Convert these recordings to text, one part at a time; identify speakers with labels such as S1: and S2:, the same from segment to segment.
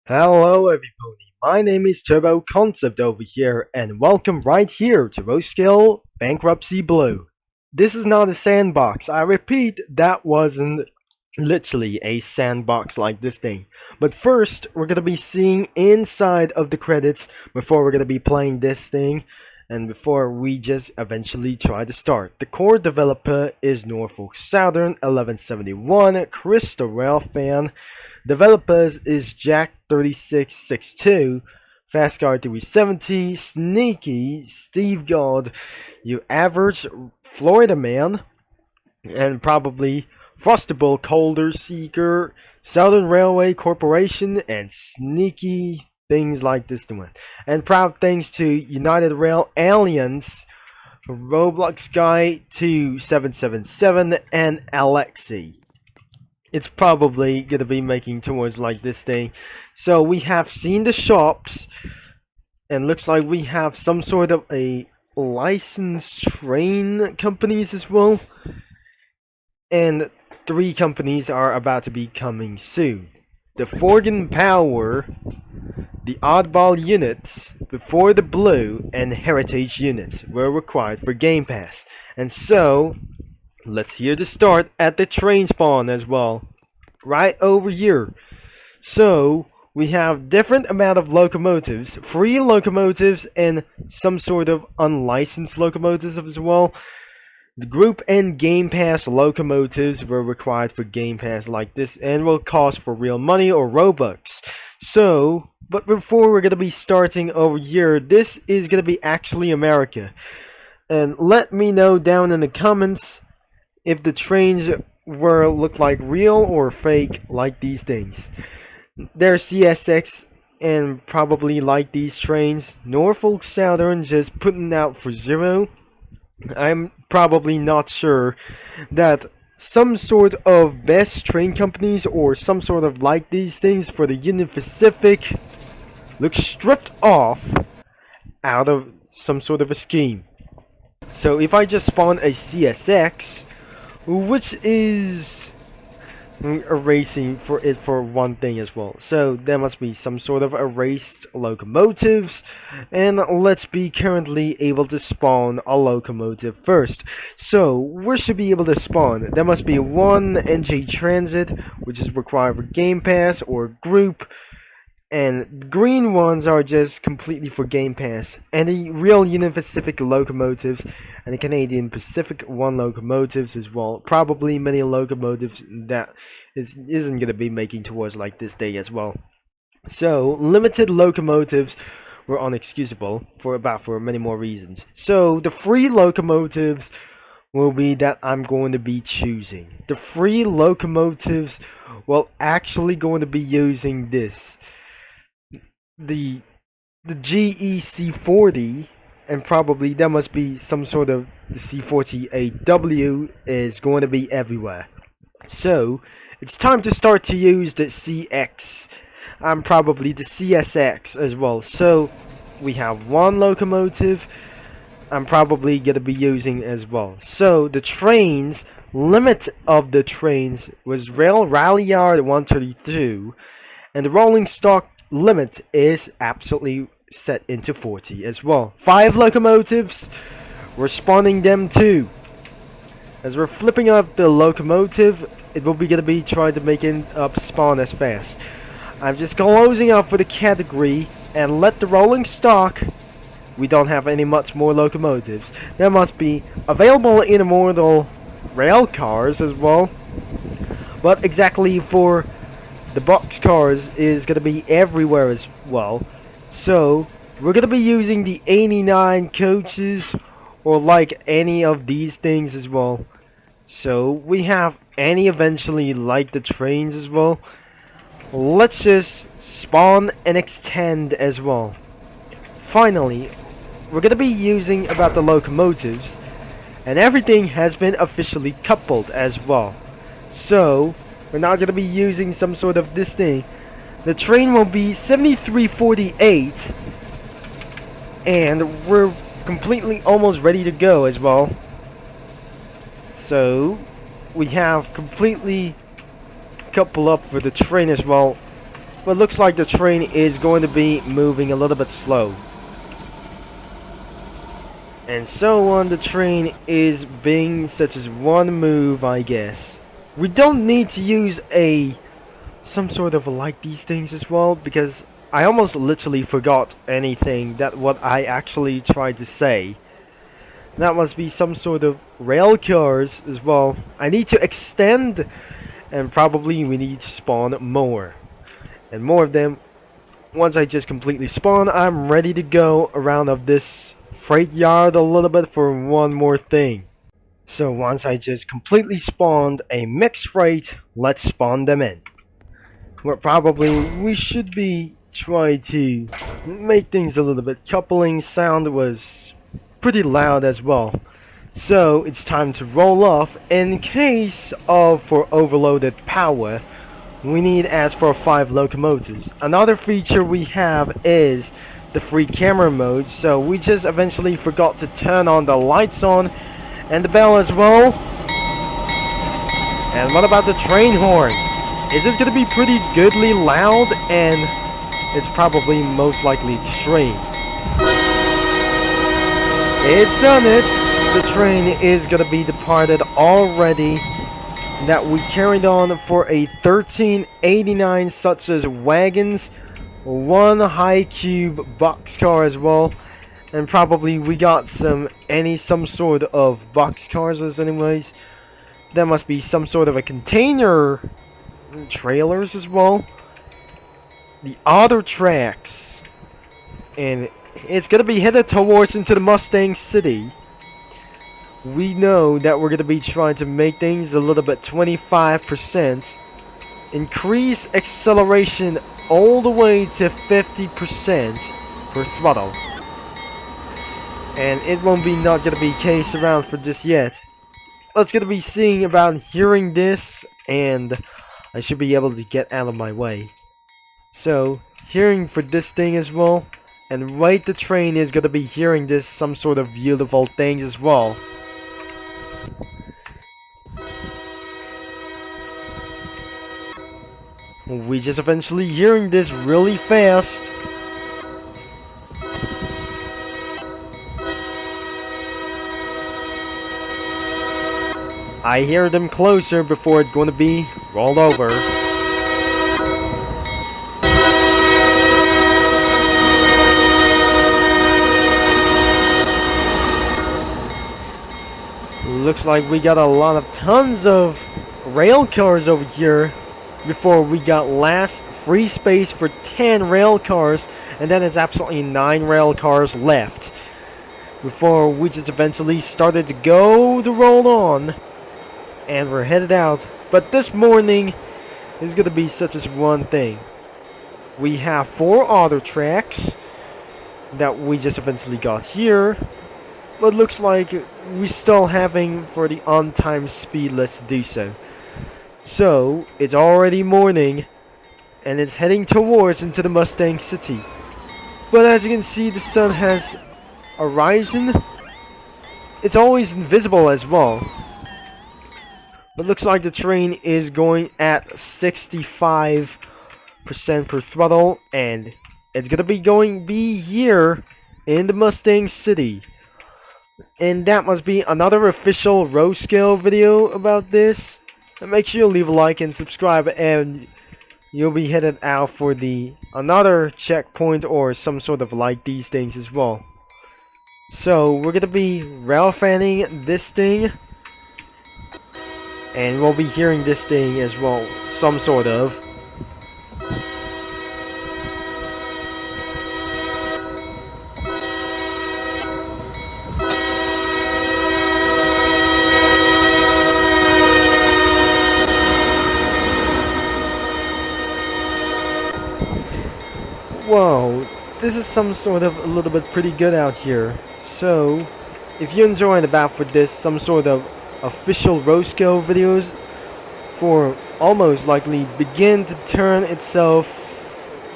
S1: Hello everybody, my name is Turbo Concept over here, and welcome right here to Roadskill Bankruptcy Blue. This is not a sandbox. I repeat, that wasn't literally a sandbox like this thing. But first, we're gonna be seeing inside of the credits before we're gonna be playing this thing, and before we just eventually try to start. The core developer is Norfolk Southern 1171, Crystal Rail fan. Developers is Jack3662, Fastcar 370, Sneaky, Steve God, You Average Florida Man, and probably Frostable Colder Seeker, Southern Railway Corporation, and Sneaky things like this one. And proud thanks to United Rail Alliance, Roblox Guy 2777, and Alexi. It's probably gonna be making towards like this thing. So we have seen the shops, and looks like we have some sort of a licensed train companies as well, and 3 companies are about to be coming soon. The Forgan Power, the Oddball units, Before the Blue, and Heritage units were required for Game Pass. And so let's hear the start at the train spawn as well, right over here. So we have different amount of locomotives, free locomotives, and some sort of unlicensed locomotives as well. The group and Game Pass locomotives were required for Game Pass like this and will cost for real money or Robux. So, but before we're gonna be starting over here, this is gonna be actually America. And let me know down in the comments if the trains were look like real or fake like these things. They're CSX and probably like these trains. Norfolk Southern just putting out for 0. I'm probably not sure that some sort of best train companies or some sort of like these things for the Union Pacific look stripped off out of some sort of a scheme. So if I just spawn a CSX, which is erasing for it for one thing as well, so there must be some sort of erased locomotives, and let's be currently able to spawn a locomotive first. So we should be able to spawn, there must be one NJ Transit, which is required for Game Pass or group, and green ones are just completely for Game Pass, and the real Union Pacific locomotives and the Canadian Pacific 1 locomotives as well. Probably many locomotives that isn't going to be making towards like this day as well. So limited locomotives were unexcusable for many more reasons. So the free locomotives will be that I'm going to be choosing. The free locomotives will actually going to be using this. The GEC40, and probably there must be some sort of the C40AW is going to be everywhere. So it's time to start to use the CX and probably the CSX as well. So we have one locomotive I'm probably gonna be using as well. So the trains, limit of the trains was Rail Rally Yard 132, and the rolling stock limit is absolutely set into 40 as well. 5 locomotives, we're spawning them too. As we're flipping up the locomotive, it will be gonna be trying to make it up spawn as fast. I'm just closing up for the category and let the rolling stock. We don't have any much more locomotives. There must be available in immortal rail cars as well, but exactly for the box cars is going to be everywhere as well. So we're going to be using the 89 coaches or like any of these things as well. So we have any eventually like the trains as well. Let's just spawn and extend as well. Finally, we're going to be using about the locomotives, and everything has been officially coupled as well. So we're not going to be using some sort of this thing. The train will be 7348, and we're completely almost ready to go as well. So we have completely coupled up for the train as well. But looks like the train is going to be moving a little bit slow. And so on, the train is being such as one move, I guess. We don't need to use some sort of like these things as well, because I almost literally forgot anything that what I actually tried to say. That must be some sort of rail cars as well. I need to extend, and probably we need to spawn more. And more of them. Once I just completely spawn, I'm ready to go around of this freight yard a little bit for one more thing. So once I just completely spawned a mixed freight, let's spawn them in. Well, probably we should be trying to make things a little bit. Coupling sound was pretty loud as well. So it's time to roll off. In case of for overloaded power, we need as for 5 locomotives. Another feature we have is the free camera mode, so we just eventually forgot to turn on the lights on and the bell as well. And what about the train horn? Is this gonna be pretty goodly loud? And it's probably most likely extreme. It's done it! The train is gonna be departed already. That we carried on for a 1389 such as wagons, 1 high cube boxcar as well, and probably we got some sort of boxcars as anyways. There must be some sort of a container trailers as well. The other tracks, and it's gonna be headed towards into the Mustang City. We know that we're gonna be trying to make things a little bit 25%. Increase acceleration all the way to 50% per throttle. And it won't be not gonna be case around for this yet. Let's gonna be seeing about hearing this, and I should be able to get out of my way. So hearing for this thing as well, and right the train is gonna be hearing this some sort of beautiful things as well. We just eventually hearing this really fast. I hear them closer before it's going to be rolled over. Looks like we got a lot of tons of rail cars over here before we got last free space for 10 rail cars, and then it's absolutely 9 rail cars left before we just eventually started to go to roll on, and we're headed out. But this morning is gonna be such as one thing. We have 4 other tracks that we just eventually got here, but looks like we still having for the on-time speed. Let's do so. So it's already morning, and it's heading towards into the Mustang City. But as you can see, the sun has arisen. It's always invisible as well. But looks like the train is going at 65% per throttle, and it's gonna be here in the Mustang City. And that must be another official row scale video about this. And make sure you leave a like and subscribe, and you'll be headed out for the another checkpoint or some sort of like these things as well. So we're gonna be rail fanning this thing, and we'll be hearing this thing as well, some sort of. Whoa, this is some sort of a little bit pretty good out here. So, if you're enjoying about for this some sort of official row scale videos for almost likely begin to turn itself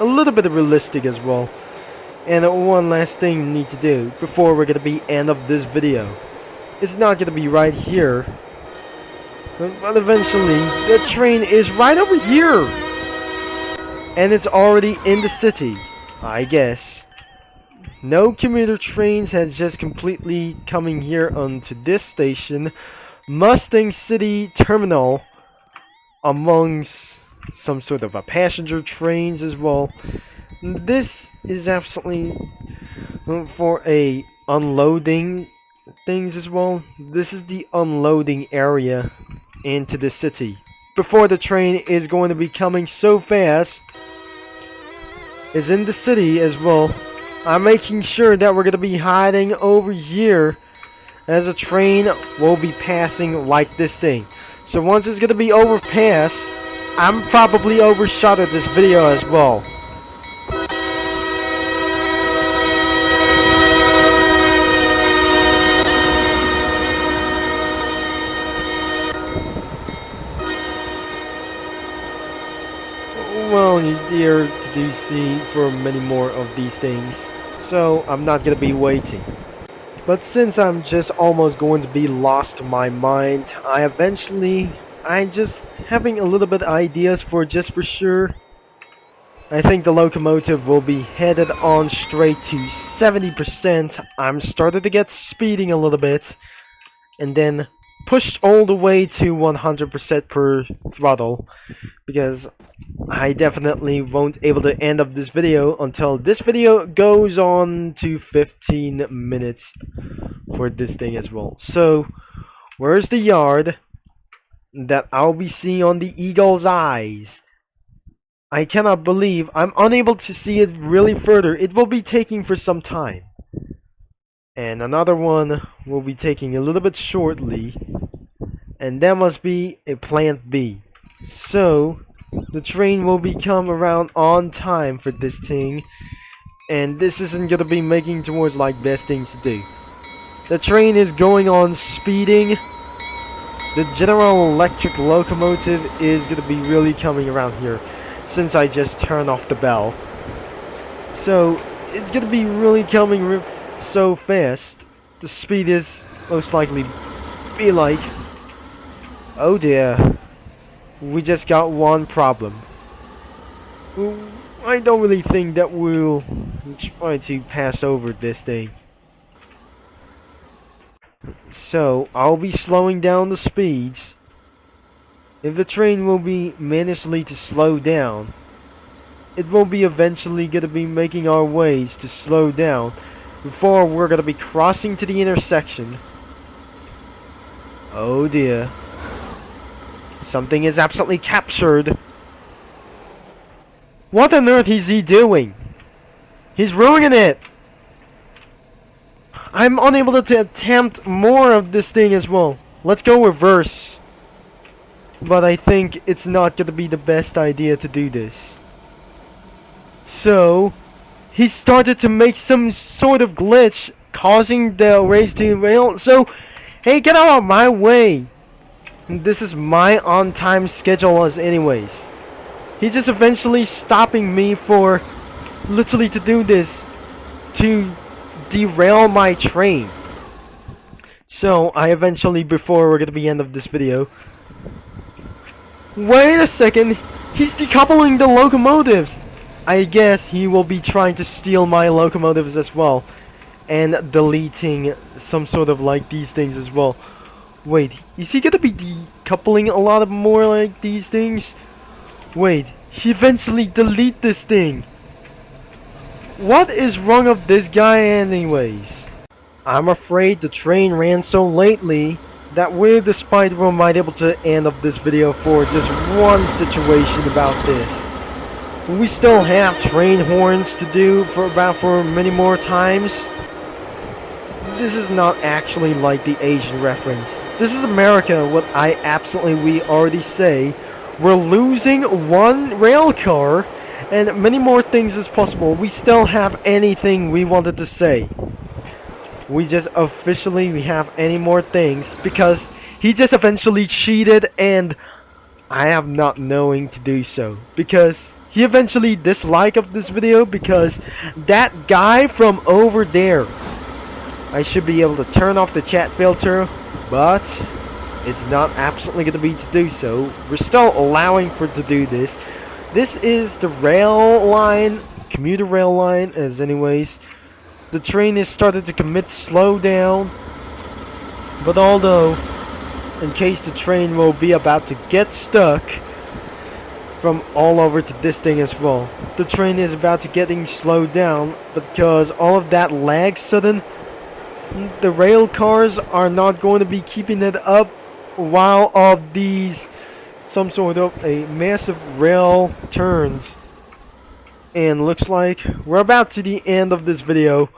S1: a little bit realistic as well. And one last thing you need to do before we're gonna be end of this video. It's not gonna be right here, but eventually the train is right over here. and it's already in the city, I guess. No commuter trains has just completely coming here onto this station, Mustang City Terminal, amongst some sort of a passenger trains as well. This is absolutely for a unloading things as well. This is the unloading area into the city. Before the train is going to be coming so fast, is in the city as well. I'm making sure that we're going to be hiding over here as a train will be passing like this thing. So once it's going to be overpassed, I'm probably overshotted this video as well. Well, you're here to DC for many more of these things, so I'm not gonna be waiting. But since I'm just almost going to be lost to my mind, I'm just having a little bit ideas for sure. I think the locomotive will be headed on straight to 70%. I'm started to get speeding a little bit, and then pushed all the way to 100% per throttle, because I definitely won't able to end up this video until this video goes on to 15 minutes for this thing as well. So where's the yard that I'll be seeing on the eagle's eyes? I cannot believe I'm unable to see it really further. It will be taking for some time, and another one will be taking a little bit shortly, and that must be a plant B. So the train will become around on time for this thing, and this isn't gonna be making towards like best things to do. The train is going on speeding. The General Electric locomotive is gonna be really coming around here since I just turned off the bell. So it's gonna be really coming so fast. The speed is most likely be like, oh dear, we just got one problem. I don't really think that we'll try to pass over this thing. So I'll be slowing down the speeds. If the train will be managedly to slow down, it will be eventually gonna be making our ways to slow down before we're gonna be crossing to the intersection. Oh dear. Something is absolutely captured. What on earth is he doing? He's ruining it! I'm unable to attempt more of this thing as well. Let's go reverse. But I think it's not gonna be the best idea to do this. So he started to make some sort of glitch, causing the race to derail. So, hey, get out of my way! This is my on-time schedule as anyways. He's just eventually stopping me for literally to do this, to derail my train. So I eventually, before we're gonna be end of this video, wait a second, he's decoupling the locomotives. I guess he will be trying to steal my locomotives as well, and deleting some sort of like these things as well. Wait, is he gonna be decoupling a lot of more like these things? Wait, he eventually delete this thing. What is wrong with this guy anyways? I'm afraid the train ran so lately that we're despite we might able to end up this video for just one situation about this. We still have train horns to do for many more times. This is not actually like the Asian reference. This is America, what we already say. We're losing one rail car and many more things as possible. We still have anything we wanted to say. We just officially we have any more things because he just eventually cheated, and I am not knowing to do so because he eventually disliked of this video because that guy from over there. I should be able to turn off the chat filter, but it's not absolutely going to be to do so. We're still allowing for to do this. This is the rail line, commuter rail line, as anyways. The train is started to commit slowdown, but although, in case the train will be about to get stuck from all over to this thing as well. The train is about to getting slowed down because all of that lag sudden, the rail cars are not going to be keeping it up while of these some sort of a massive rail turns. And looks like we're about to the end of this video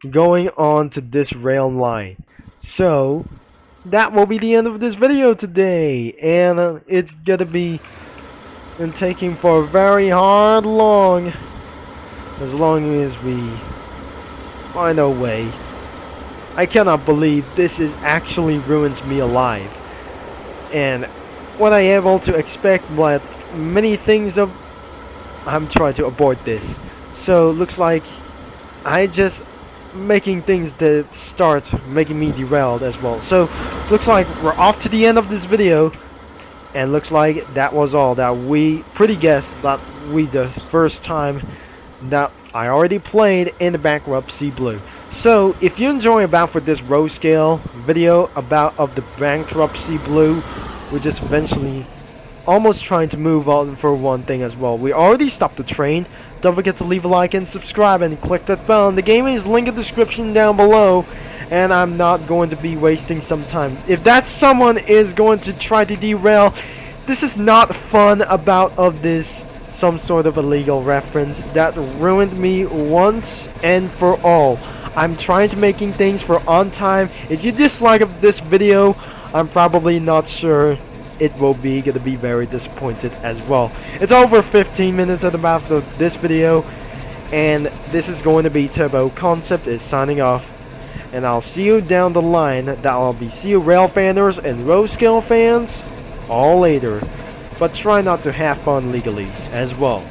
S1: going on to this rail line. So that will be the end of this video today, and it's gonna be taking for a very hard long as we find a way. I cannot believe this is actually ruins me alive, and what I able to expect, but many things of I'm trying to avoid this. So looks like I just making things that start making me derailed as well. So looks like we're off to the end of this video, and looks like that was all that we pretty guessed that we the first time that I already played in the Bankruptcy Blue. So if you enjoy about for this row scale video about of the Bankruptcy Blue, we're just eventually almost trying to move on for one thing as well. We already stopped the train. Don't forget to leave a like and subscribe and click that bell. And the game is linked in the description down below. And I'm not going to be wasting some time. If that someone is going to try to derail, this is not fun about of this some sort of illegal reference that ruined me once and for all. I'm trying to making things for on time. If you dislike of this video, I'm probably not sure it will be gonna be very disappointed as well. It's over 15 minutes at about this video, and this is going to be Turbo Concept is signing off, and I'll see you down the line. That will be see you rail fanners and row scale fans all later, but try not to have fun legally as well.